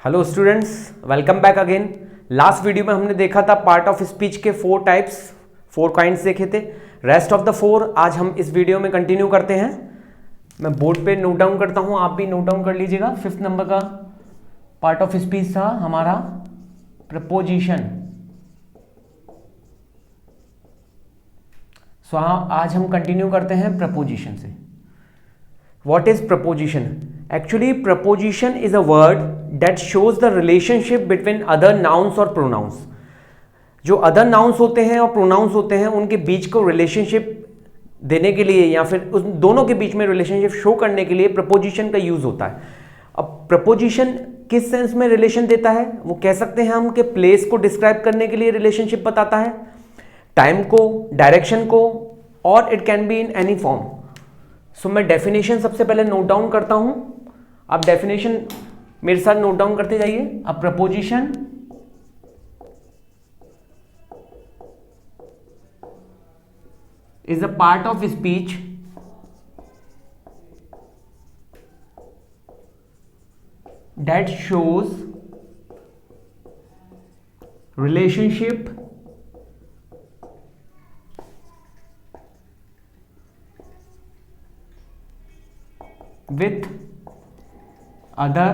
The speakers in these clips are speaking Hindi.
Hello students, welcome back again. Last video में हमने देखा था पार्ट ऑफ स्पीच के 4 टाइप्स, 4 काइंड्स देखे थे। रेस्ट ऑफ द 4 आज हम इस वीडियो में कंटिन्यू करते हैं। मैं बोर्ड पे नोट डाउन करता हूं, आप भी नोट डाउन कर लीजिएगा। 5th नंबर का पार्ट ऑफ स्पीच था हमारा प्रपोजिशन। सो आज हम कंटिन्यू करते हैं प्रपोजिशन से। What is preposition? Actually, preposition is a word that shows the relationship between other nouns और pronouns. जो other nouns होते हैं और pronouns होते हैं उनके बीच को relationship देने के लिए या फिर उन दोनों के बीच में relationship show करने के लिए preposition का use होता है। अब preposition किस सेंस में रिलेशन देता है? वो कह सकते हैं हम कि प्लेस को डिस्क्राइब करने के लिए रिलेशनशिप बताता है, टाइम को, डायरेक्शन को, और it can be in any form. So मैं डेफिनेशन सबसे पहले नोट डाउन करता हूं, आप डेफिनेशन मेरे साथ नोट डाउन करते जाइए। अब preposition is a part of speech that shows relationship with other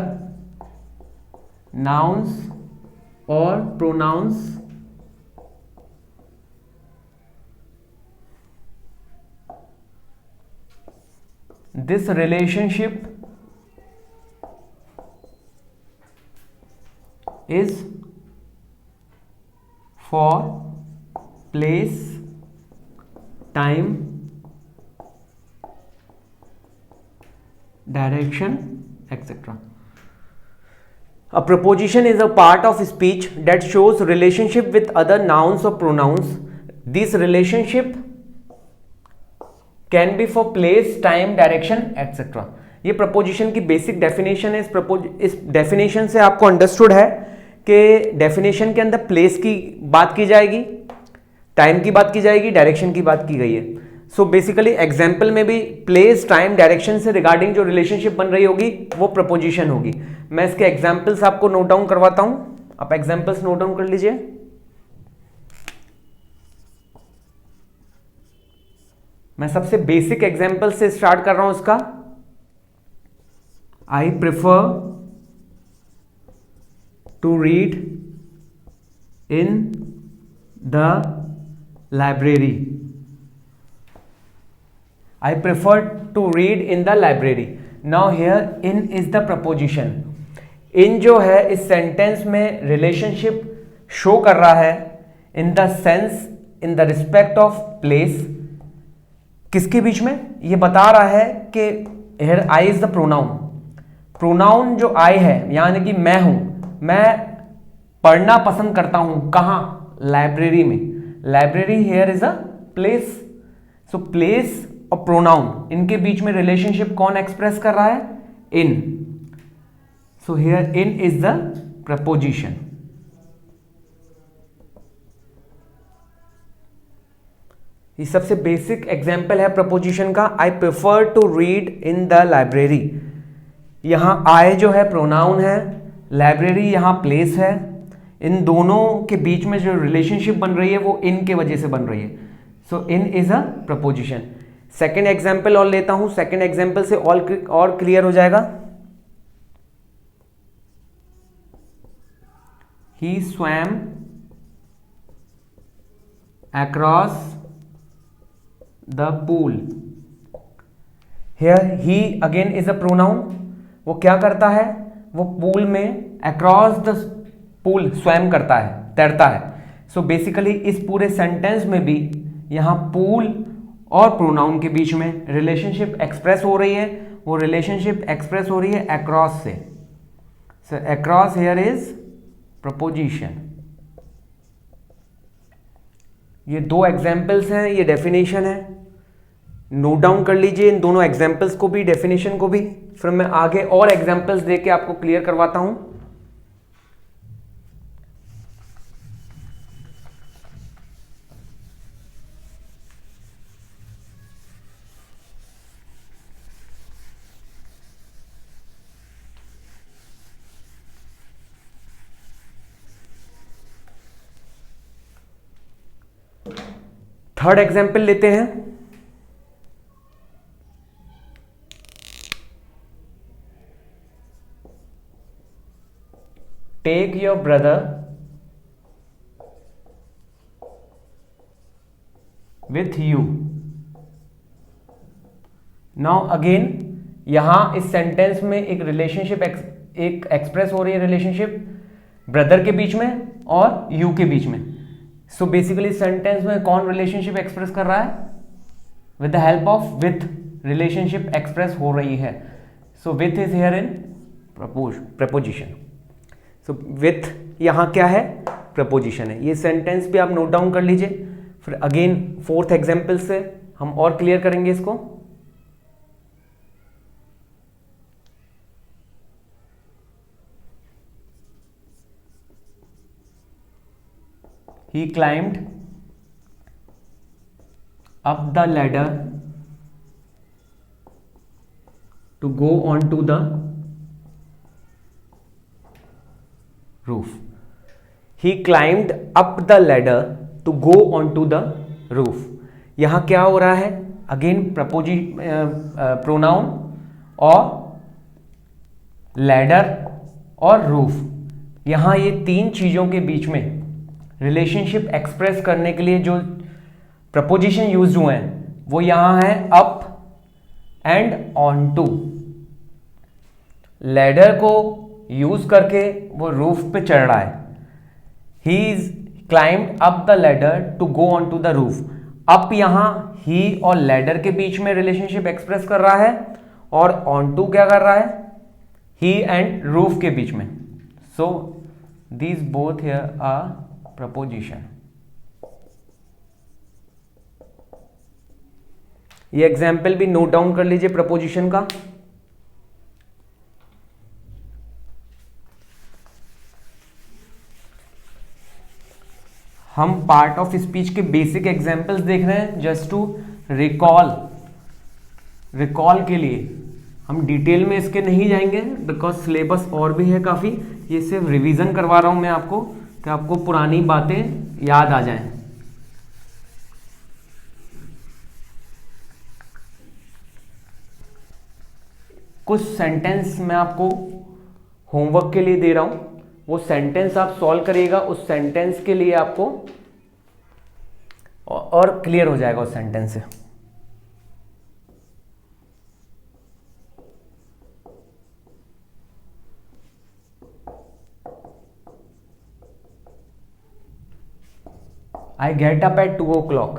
nouns or pronouns this relationship is for place, time, direction, etc. A preposition is a part of speech that shows relationship with other nouns or pronouns. This relationship can be for place, time, direction, etc. ये प्रपोजिशन की बेसिक डेफिनेशन है। इस डेफिनेशन से आपको अंडरस्टूड है कि डेफिनेशन के अंदर प्लेस की बात की जाएगी, टाइम की बात की जाएगी, डायरेक्शन की बात की गई है। सो बेसिकली एग्जाम्पल में भी प्लेस, टाइम, डायरेक्शन से रिगार्डिंग जो रिलेशनशिप बन रही होगी वो प्रपोजिशन होगी। मैं इसके एग्जाम्पल्स आपको नोट डाउन करवाता हूं, आप एग्जाम्पल्स नोट डाउन कर लीजिए। मैं सबसे बेसिक एग्जाम्पल से स्टार्ट कर रहा हूं इसका। I prefer to read in the library. I prefer to read in the library. Now here in is the preposition. in जो है इस सेंटेंस में रिलेशनशिप शो कर रहा है in the sense, in the respect of place. किसके बीच में? ये बता रहा है कि here I is the pronoun. Pronoun जो I है यानी कि मैं हूं, मैं पढ़ना पसंद करता हूं। कहां? लाइब्रेरी में। Library here is a place. So place और प्रोनाउन इनके बीच में रिलेशनशिप कौन एक्सप्रेस कर रहा है? In. So here in is the preposition. ये सबसे बेसिक एग्जांपल है प्रपोजिशन का। I prefer to read in the library. यहां आई जो है प्रोनाउन है, लाइब्रेरी यहां प्लेस है। इन दोनों के बीच में जो रिलेशनशिप बन रही है वो इन के वजह से बन रही है। So in is a preposition. Second example और लेता हूं, सेकेंड एग्जाम्पल से और क्लियर हो जाएगा। He swam across the pool. Here he again is a pronoun. वो क्या करता है? वो पूल में अक्रॉस द पूल स्वैम करता है, तैरता है। सो बेसिकली इस पूरे सेंटेंस में भी यहां पूल और प्रोनाउन के बीच में रिलेशनशिप एक्सप्रेस हो रही है। वो रिलेशनशिप एक्सप्रेस हो रही है अक्रॉस से। सो अक्रॉस हियर इज प्रपोजिशन। ये 2 एग्जाम्पल्स हैं, ये डेफिनेशन है। नोट डाउन कर लीजिए इन दोनों एग्जाम्पल्स को भी, डेफिनेशन को भी। फिर मैं आगे और एग्जाम्पल्स देके आपको क्लियर करवाता हूं। थर्ड एग्जाम्पल लेते हैं। Take your brother with you. Now again यहां इस सेंटेंस में एक रिलेशनशिप एक एक्सप्रेस हो रही है, रिलेशनशिप ब्रदर के बीच में और यू के बीच में। सो बेसिकली सेंटेंस में कौन रिलेशनशिप एक्सप्रेस कर रहा है? With the help of with relationship express हो रही है। So with is here in preposition. So with यहां क्या है? प्रपोजिशन है। ये सेंटेंस भी आप नोट डाउन कर लीजिए, फिर अगेन फोर्थ एग्जाम्पल से हम और क्लियर करेंगे इसको। He climbed up the ladder to go onto the roof. He climbed up the ladder to go onto the roof. यहां क्या हो रहा है? अगेन प्रोनाउन और लैडर और रूफ, यहां ये तीन चीजों के बीच में रिलेशनशिप एक्सप्रेस करने के लिए जो प्रपोजिशन यूज हुए हैं वो यहां है up and on to. Ladder को यूज करके वो रूफ पे चढ़ रहा है। He is climbed up the ladder to go on to the roof. Up यहां ही और लैडर के बीच में रिलेशनशिप एक्सप्रेस कर रहा है, और ऑन टू क्या कर रहा है? ही एंड रूफ के बीच में। So these both here are preposition. ये एग्जाम्पल भी नोट डाउन कर लीजिए प्रपोजिशन का। हम पार्ट ऑफ स्पीच के बेसिक एग्जाम्पल्स देख रहे हैं जस्ट टू रिकॉल के लिए। हम डिटेल में इसके नहीं जाएंगे बिकॉज सिलेबस और भी है काफी। ये सिर्फ रिवीजन करवा रहा हूं मैं आपको कि आपको पुरानी बातें याद आ जाएं। कुछ सेंटेंस मैं आपको होमवर्क के लिए दे रहा हूं, वो सेंटेंस आप सॉल्व करिएगा। उस सेंटेंस के लिए आपको और क्लियर हो जाएगा उस सेंटेंस से। I get up at 2 o'clock.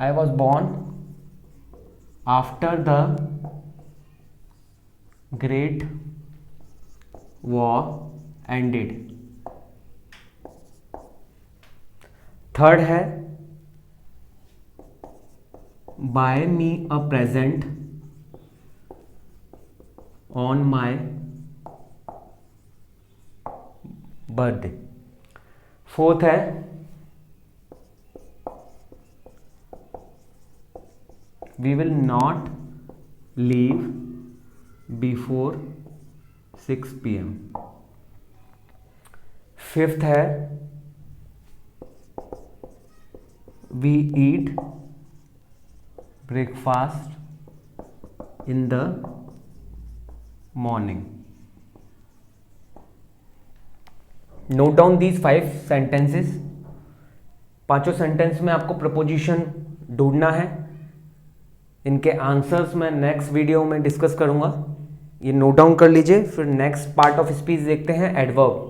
I was born after the Great War ended. Third है buy me a present on my birthday. Fourth है we will not leave before 6 PM। Fifth है we eat breakfast in the morning. Note down these 5 sentences. पांचों सेंटेंस में आपको प्रपोजिशन ढूंढना है। इनके आंसर्स मैं नेक्स्ट वीडियो में डिस्कस करूंगा। ये नोट डाउन कर लीजिए। फिर नेक्स्ट पार्ट ऑफ स्पीच देखते हैं, adverb.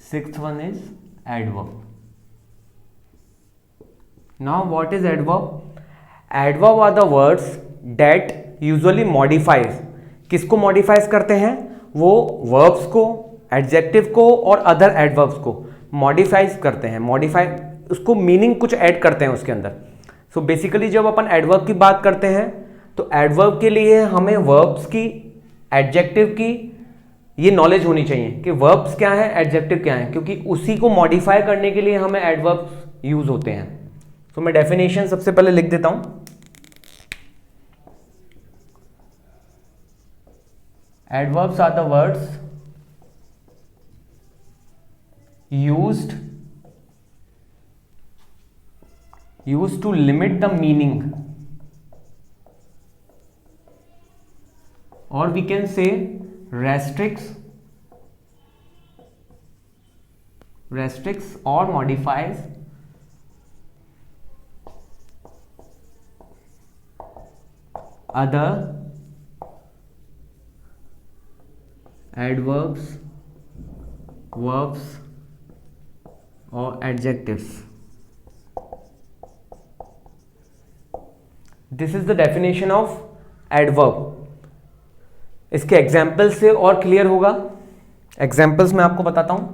Sixth one is adverb. Now what is adverb? Adverb are the words that usually modifies. किसको modifies करते हैं? वो वर्ब्स को, एडजेक्टिव को और अदर एडवर्ब्स को मॉडिफाइज करते हैं, मॉडिफाई उसको मीनिंग कुछ ऐड करते हैं उसके अंदर। सो बेसिकली जब अपन एडवर्ब की बात करते हैं तो एडवर्ब के लिए हमें वर्ब्स की, एडजेक्टिव की ये नॉलेज होनी चाहिए कि वर्ब्स क्या है, एडजेक्टिव क्या है, क्योंकि उसी को मॉडिफाई करने के लिए हमें एडवर्ब्स यूज होते हैं। तो मैं डेफिनेशन सबसे पहले लिख देता हूं। Adverbs are the words used to limit the meaning, or we can say restricts or modifies other adverbs, verbs or adjectives. This is the definition of adverb. इसके एग्जाम्पल से और क्लियर होगा। एग्जाम्पल्स मैं आपको बताता हूं।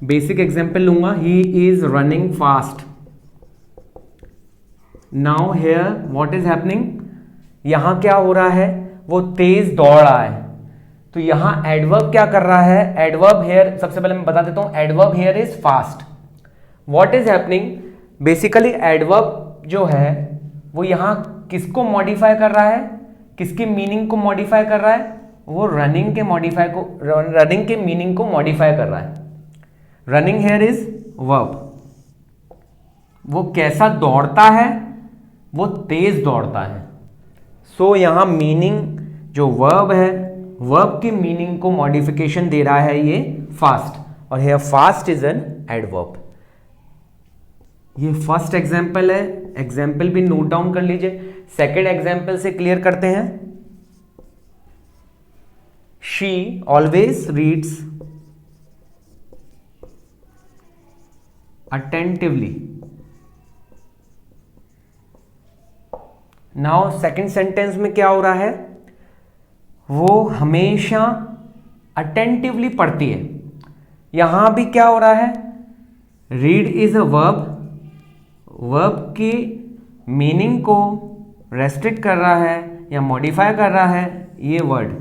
बेसिक एग्जाम्पल लूंगा, he is running fast. Now here what is happening, यहां क्या हो रहा है, वो तेज दौड़ रहा है। तो यहां एडवर्ब क्या कर रहा है, एडवर्ब हेयर, सबसे पहले मैं बता देता हूं, adverb here is fast. What is happening, basically adverb जो है वो यहां किसको मॉडिफाई कर रहा है, किसकी मीनिंग को मॉडिफाई कर रहा है, वो रनिंग के मीनिंग को मॉडिफाई कर रहा है। Running here is verb. वो कैसा दौड़ता है, वो तेज दौड़ता है। सो यहां मीनिंग जो वर्ब है, वर्ब की मीनिंग को मॉडिफिकेशन दे रहा है ये फास्ट, और here fast is an adverb. ये फर्स्ट एग्जाम्पल है, एग्जाम्पल भी नोट डाउन कर लीजिए। सेकेंड एग्जाम्पल से क्लियर करते हैं। She always reads attentively. Now second sentence में क्या हो रहा है, वो हमेशा अटेंटिवली पढ़ती है। यहां भी क्या हो रहा है, read is a verb, verb की मीनिंग को रेस्ट्रिक्ट कर रहा है या मॉडिफाई कर रहा है ये word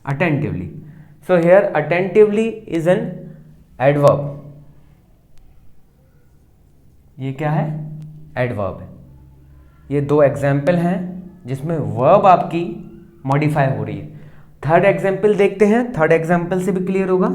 attentively. So here attentively is an adverb. ये क्या है, एडवर्ब है। ये दो एग्जाम्पल हैं जिसमें वर्ब आपकी मॉडिफाई हो रही है। थर्ड एग्जाम्पल देखते हैं, थर्ड एग्जाम्पल से भी क्लियर होगा।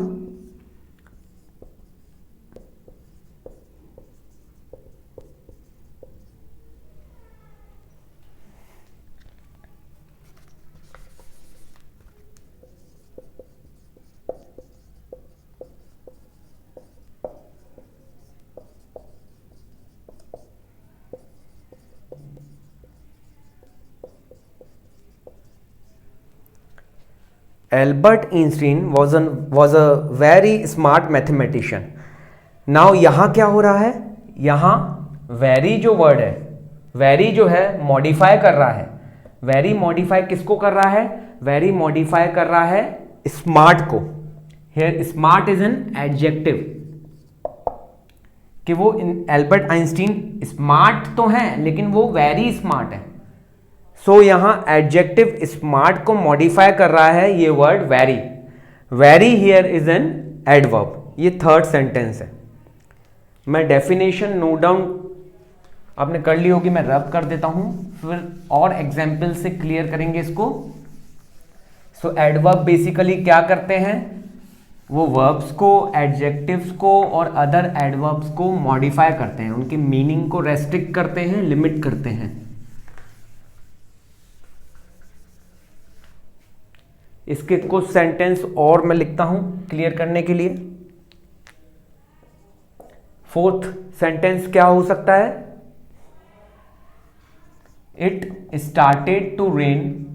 Albert Einstein was a very smart mathematician. Now यहाँ क्या हो रहा है, यहाँ very जो वर्ड है, very जो है मॉडिफाई कर रहा है। very मॉडिफाई किसको कर रहा है, very मॉडिफाई कर रहा है स्मार्ट को। here smart is an adjective, कि वो एल्बर्ट आइंस्टीन स्मार्ट तो है लेकिन वो वेरी स्मार्ट है। सो यहां एडजेक्टिव स्मार्ट को मॉडिफाई कर रहा है ये word very. Very here is an adverb. ये थर्ड सेंटेंस है। मैं डेफिनेशन नोट डाउन आपने कर ली होगी, मैं रब कर देता हूं, फिर और एग्जाम्पल से क्लियर करेंगे इसको। सो एडवर्ब बेसिकली क्या करते हैं, वो वर्ब्स को, एडजेक्टिव्स को और अदर एडवर्ब्स को मॉडिफाई करते हैं, उनकी मीनिंग को रेस्ट्रिक्ट करते हैं, लिमिट करते हैं। इसके कुछ सेंटेंस और मैं लिखता हूं क्लियर करने के लिए। फोर्थ सेंटेंस क्या हो सकता है, it started to rain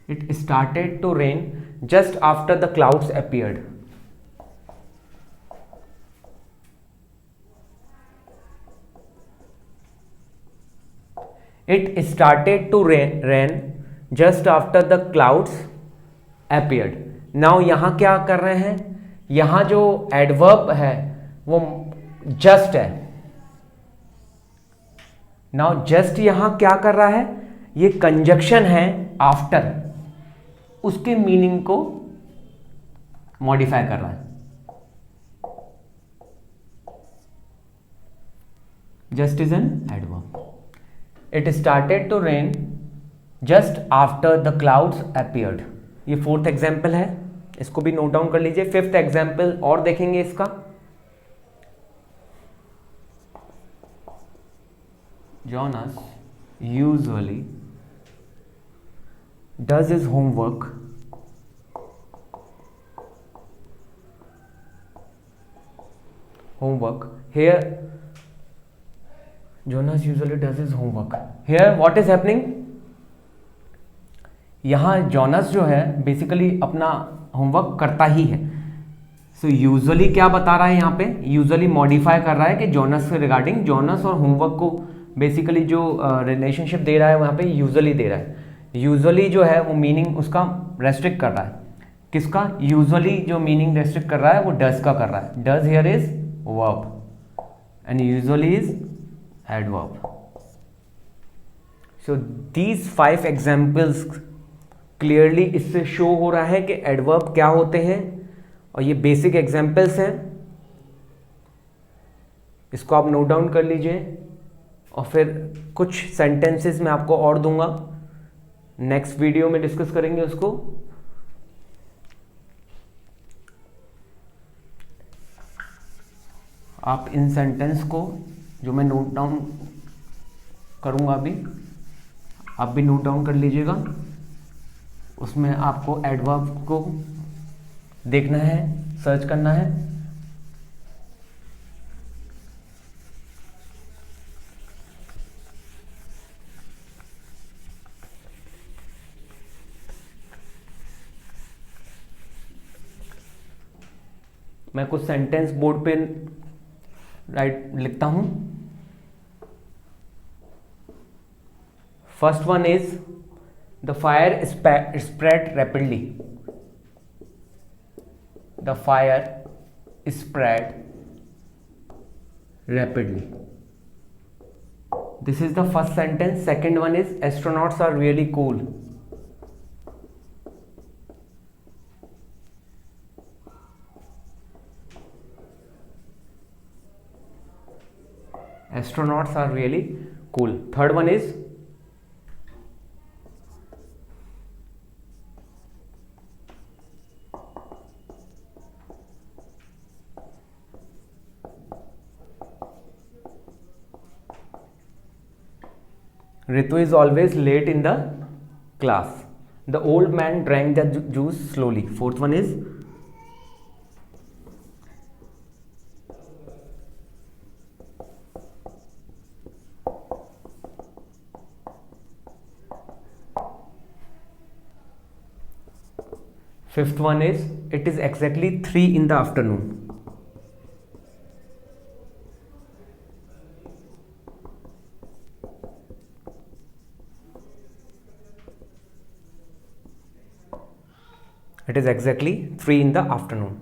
It started to rain just after the clouds appeared. It started to rain just after the clouds appeared. नाउ यहां क्या कर रहे हैं, यहां जो एडवर्ब है वो जस्ट है. नाउ जस्ट यहां क्या कर रहा है, ये कंजक्शन है आफ्टर, उसके मीनिंग को मॉडिफाई कर रहा है. Just is an adverb. It started to rain just after the clouds appeared. ये फोर्थ एग्जाम्पल है, इसको भी नोट डाउन कर लीजिए. फिफ्थ एग्जाम्पल और देखेंगे इसका. Jonas usually does his homework here. Jonas usually does his homework here. What is happening? यहाँ जॉनस जो है बेसिकली अपना होमवर्क करता ही है. सो यूजुअली क्या बता रहा है यहाँ पे, यूजुअली मॉडिफाई कर रहा है कि जॉनस से रिगार्डिंग, जॉनस और होमवर्क को बेसिकली जो रिलेशनशिप दे रहा है वहाँ पे यूजुअली दे रहा है. यूजुअली जो है वो मीनिंग उसका रेस्ट्रिक्ट कर रहा है. किसका? यूजुअली जो मीनिंग रेस्ट्रिक्ट कर रहा है वो डज का कर रहा है. Does here is verb and usually is adverb. So these 5 examples clearly इससे शो हो रहा है कि एडवर्ब क्या होते हैं, और ये बेसिक एग्जाम्पल्स हैं. इसको आप नोट डाउन कर लीजिए, और फिर कुछ सेंटेंसेस मैं आपको और दूंगा, नेक्स्ट वीडियो में डिस्कस करेंगे उसको. आप इन सेंटेंस को जो मैं नोट डाउन करूंगा अभी, आप भी नोट डाउन कर लीजिएगा. उसमें आपको एडवर्ब को देखना है, सर्च करना है. मैं कुछ सेंटेंस बोर्ड पे लिखता हूं. First one is the fire spread rapidly. The fire spread rapidly. This is the first sentence. Second one is astronauts are really cool. Astronauts are really cool. Third one is Ritu is always late in the class. The old man drank the juice slowly. Fourth one is fifth one is it is exactly 3 in the afternoon. It is exactly 3 in the afternoon.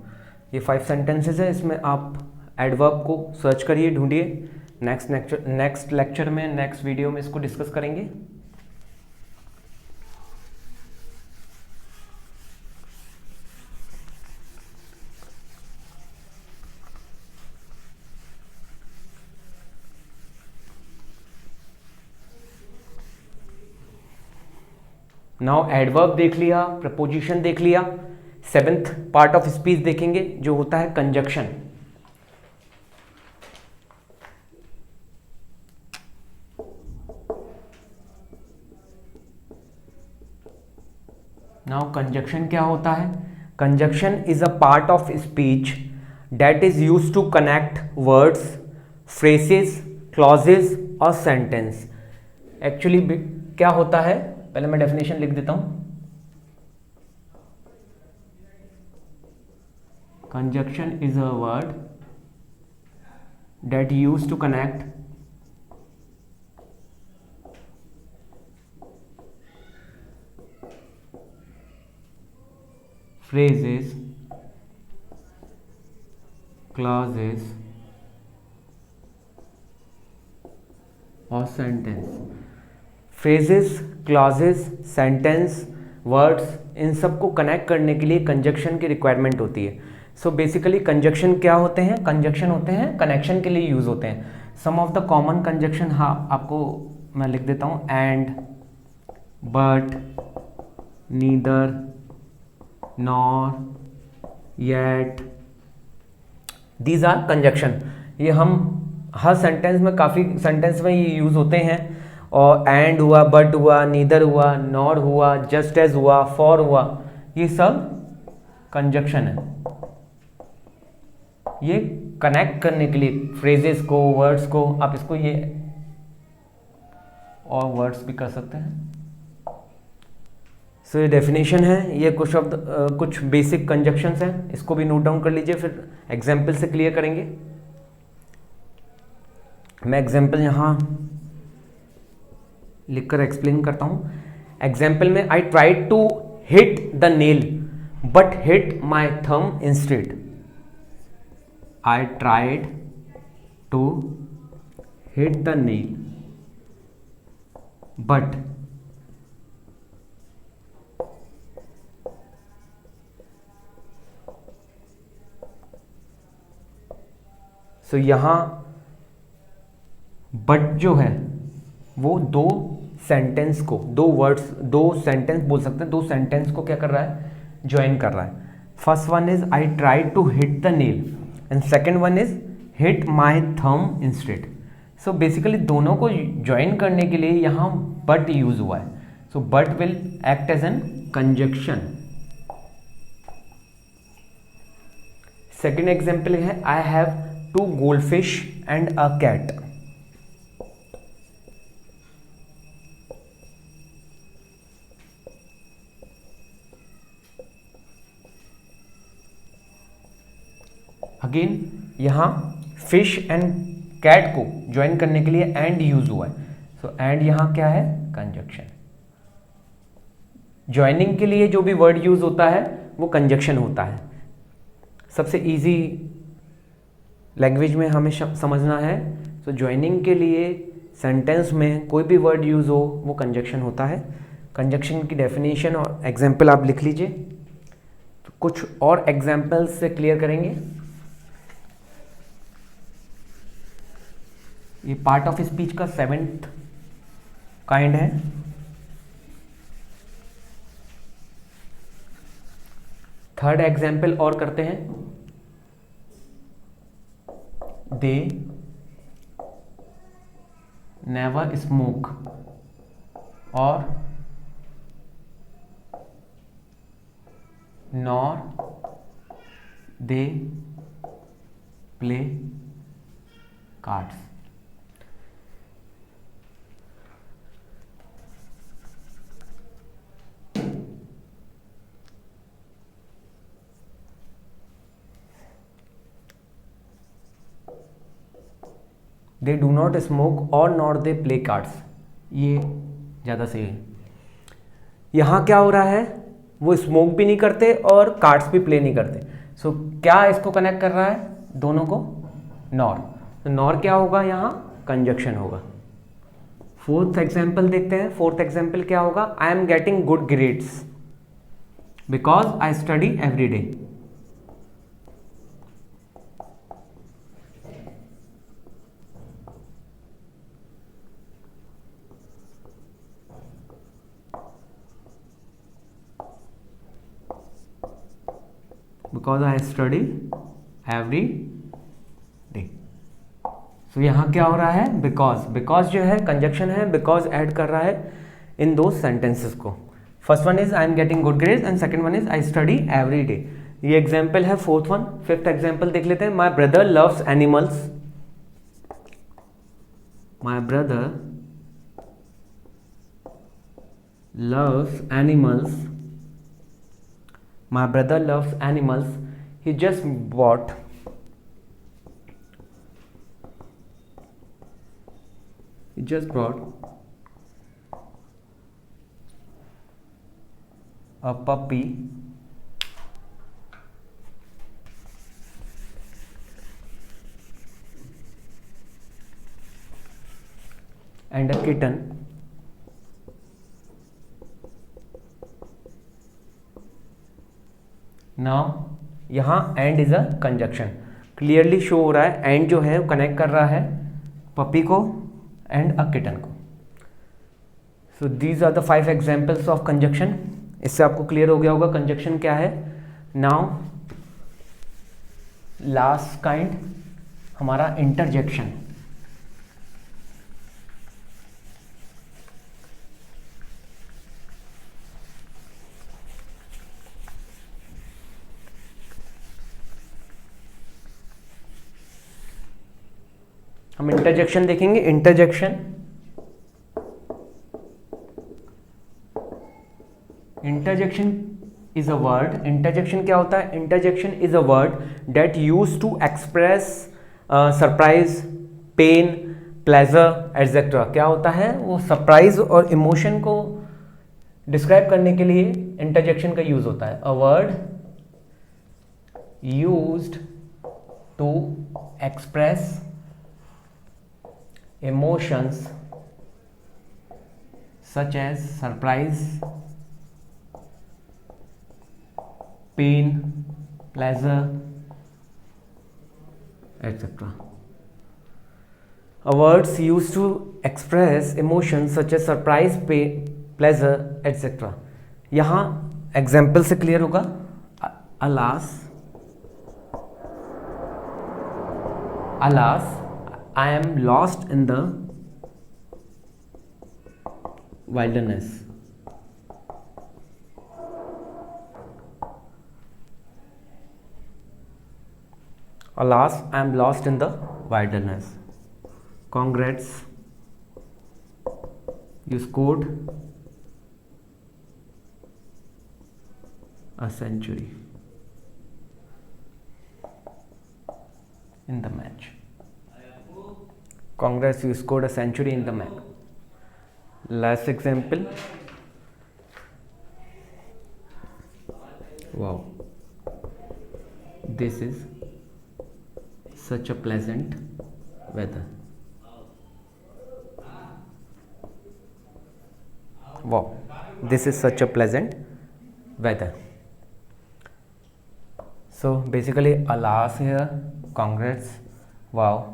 ये 5 सेंटेंसेस है. इसमें आप एडवर्ब को सर्च करिए, ढूंढिए. नेक्स्ट लेक्चर में, नेक्स्ट वीडियो में इसको डिस्कस करेंगे. नाउ एडवर्ब देख लिया, प्रपोजिशन देख लिया. 7th पार्ट ऑफ स्पीच देखेंगे जो होता है कंजक्शन. नाउ कंजक्शन क्या होता है? Conjunction is a part of speech that is used to connect words, phrases, clauses और सेंटेंस. एक्चुअली क्या होता है, पहले मैं डेफिनेशन लिख देता हूं. Conjunction is a word that used to connect phrases, clauses और sentence. Phrases, clauses, sentence, words, इन सब को कनेक्ट करने के लिए कंजक्शन की रिक्वायरमेंट होती है. सो बेसिकली कंजक्शन क्या होते हैं? कंजक्शन होते हैं कनेक्शन के लिए यूज होते हैं. Some of the common conjunction, हाँ आपको मैं लिख देता हूँ. And, but, neither, nor, yet, these are conjunction. ये हम हर सेंटेंस में, काफ़ी सेंटेंस में ये यूज़ होते हैं. और एंड हुआ, बट हुआ, नीदर हुआ, नॉर हुआ, जस्ट एज हुआ, फॉर हुआ, ये सब कंजक्शन है. ये कनेक्ट करने के लिए फ्रेजेस को, वर्ड्स को, आप इसको ये और वर्ड्स भी कर सकते हैं. सो ये डेफिनेशन है. ये कुछ शब्द, कुछ बेसिक कंजक्शंस हैं, इसको भी नोट डाउन कर लीजिए, फिर एग्जाम्पल से क्लियर करेंगे. मैं एग्जाम्पल यहाँ लिखकर एक्सप्लेन करता हूँ. एग्जाम्पल में I tried to hit the nail but hit my thumb instead. I tried to hit the nail but so यहां बट जो है वो दो सेंटेंस को, दो वर्ड्स, दो सेंटेंस बोल सकते हैं, दो सेंटेंस को क्या कर रहा है? ज्वाइन कर रहा है. First one is I tried to hit the nail and second one is hit my thumb instead. So basically दोनों को ज्वाइन करने के लिए यहाँ बट यूज हुआ है. So but will act as an conjunction. Second example है I have two goldfish and a cat. Again यहाँ फिश एंड कैट को ज्वाइन करने के लिए एंड यूज हुआ है. सो एंड यहाँ क्या है? कंजक्शन. ज्वाइनिंग के लिए जो भी वर्ड यूज होता है वो कंजक्शन होता है. सबसे इजी लैंग्वेज में हमें समझना है. सो ज्वाइनिंग के लिए सेंटेंस में कोई भी वर्ड यूज हो वो कंजक्शन होता है. कंजक्शन की डेफिनेशन और एग्जाम्पल आप लिख लीजिए. तो कुछ और एग्जाम्पल्स से क्लियर करेंगे. ये पार्ट ऑफ स्पीच का 7th काइंड है. थर्ड एग्जाम्पल और करते हैं. दे नेवर स्मोक और nor they play cards. They do not smoke और नॉर दे प्ले कार्ड्स. ये ज़्यादा सही है. यहाँ क्या हो रहा है? वो स्मोक भी नहीं करते और कार्ड्स भी प्ले नहीं करते. सो क्या इसको कनेक्ट कर रहा है दोनों को? नॉर. तो नॉर क्या होगा? यहाँ कंजक्शन होगा. फोर्थ एग्जाम्पल देखते हैं. फोर्थ एग्जाम्पल क्या होगा? I am getting good grades because I study every day. Because I study every day. So यहाँ क्या हो रहा है? बिकॉज. बिकॉज जो है कंजक्शन है. बिकॉज ऐड कर रहा है इन दो सेंटेंसेस को. First one is I am getting good grades and second one is I study every day. ये एग्जाम्पल है फोर्थ वन. फिफ्थ एग्जाम्पल देख लेते हैं. My brother loves animals. My brother loves animals. My brother loves animals. He just bought a puppy and a kitten. Now यहाँ and is a conjunction, clearly show हो रहा है and जो है वो कनेक्ट कर रहा है पपी को and a kitten को. So these are the 5 examples of conjunction. इससे आपको क्लियर हो गया होगा कंजक्शन क्या है. नाउ लास्ट काइंड हमारा इंटरजेक्शन. हम इंटरजेक्शन देखेंगे. Interjection is a word. Interjection क्या होता है? Interjection is a word that use to express surprise, pain, pleasure etcetera. क्या होता है? वो सरप्राइज और इमोशन को डिस्क्राइब करने के लिए इंटरजेक्शन का यूज होता है. A word used to express emotions such as surprise, pain, pleasure, etc. Words used to express emotions such as surprise, pain, pleasure, etc. यहाँ एग्जाम्पल से क्लियर होगा. alas I am lost in the wilderness. Alas, I am lost in the wilderness. Congrats, you scored a century in the match. Congrats, you scored a century in the match. Last example. Wow, this is such a pleasant weather. Wow, this is such a pleasant weather. So basically, alas here, congrats, wow.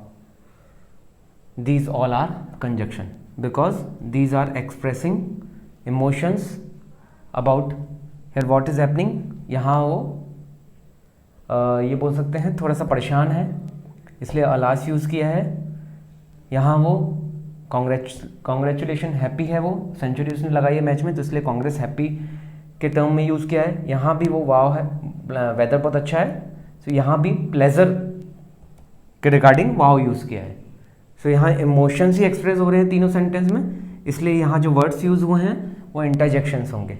These all are conjunction because these are expressing emotions about here what is happening. यहाँ वो ये बोल सकते हैं थोड़ा सा परेशान है इसलिए अलास यूज़ किया है. यहाँ वो कॉन्ग्रेचुलेशन हैप्पी है, वो सेंचुरी उसने लगाई है मैच में तो इसलिए कांग्रेस हैप्पी के टर्म में यूज़ किया है. यहाँ भी वो वाव है, वेदर बहुत अच्छा है तो यहाँ भी प्लेजर के रिगार्डिंग वाव यूज़ किया है. सो यहाँ इमोशंस ही एक्सप्रेस हो रहे हैं तीनों सेंटेंस में इसलिए यहाँ जो वर्ड्स यूज़ हुए हैं वो इंटरजेक्शंस होंगे.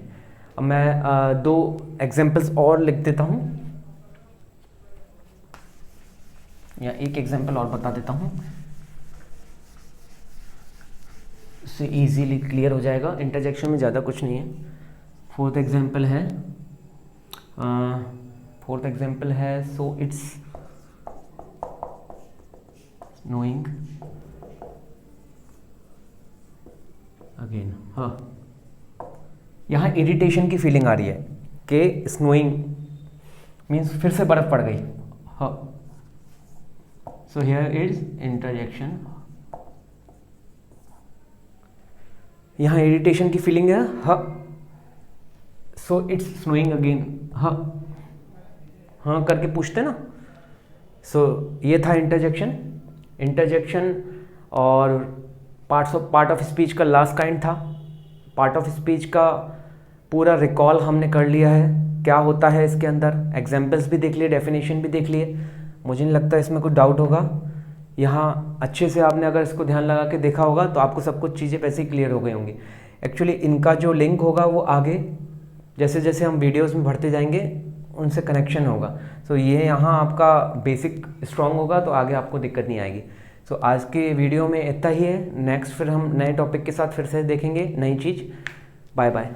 अब मैं 2 एग्जांपल्स और लिख देता हूँ या एक एग्जांपल और बता देता हूँ, इससे इजीली क्लियर हो जाएगा. इंटरजेक्शन में ज़्यादा कुछ नहीं है. फोर्थ एग्जांपल है सो इट्स स्नोइंग अगेन. हाँ, यहाँ इरिटेशन की फीलिंग आ रही है कि स्नोइंग मीन्स फिर से बर्फ पड़ गई. हाँ, सो हियर इज इंटरजेक्शन. यहाँ इरिटेशन की फीलिंग है. हाँ, सो इट्स स्नोइंग अगेन. हाँ हाँ करके पूछते ना. सो ये था इंटरजेक्शन. और पार्ट ऑफ स्पीच का लास्ट काइंड था. पार्ट ऑफ स्पीच का पूरा रिकॉल हमने कर लिया है, क्या होता है इसके अंदर. एग्जाम्पल्स भी देख लिए, डेफिनेशन भी देख लिए. मुझे नहीं लगता इसमें कुछ डाउट होगा. यहाँ अच्छे से आपने अगर इसको ध्यान लगा के देखा होगा तो आपको सब कुछ चीज़ें वैसे ही क्लियर हो गई होंगी. एक्चुअली इनका जो लिंक होगा वो आगे जैसे जैसे हम वीडियोस में बढ़ते जाएंगे उनसे कनेक्शन होगा. सो ये यहाँ आपका बेसिक स्ट्रॉन्ग होगा तो आगे आपको दिक्कत नहीं आएगी. सो आज के वीडियो में इतना ही है. नेक्स्ट फिर हम नए टॉपिक के साथ फिर से देखेंगे नई चीज़. Bye bye.